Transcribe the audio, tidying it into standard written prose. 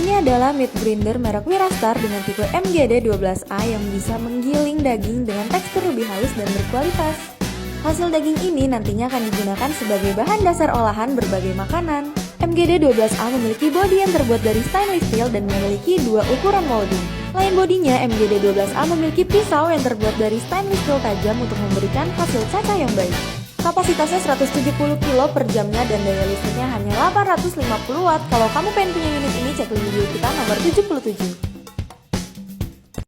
Ini adalah meat grinder merek Wirastar dengan tipe MGD12A yang bisa menggiling daging dengan tekstur lebih halus dan berkualitas. Hasil daging ini nantinya akan digunakan sebagai bahan dasar olahan berbagai makanan. MGD12A memiliki bodi yang terbuat dari stainless steel dan memiliki dua ukuran molding. Lain bodinya, MGD12A memiliki pisau yang terbuat dari stainless steel tajam untuk memberikan hasil cacah yang baik. Kapasitasnya 170 kilo per jamnya dan daya listriknya hanya 850 watt. Kalau kamu pengen punya unit ini, cek link video kita nomor 77.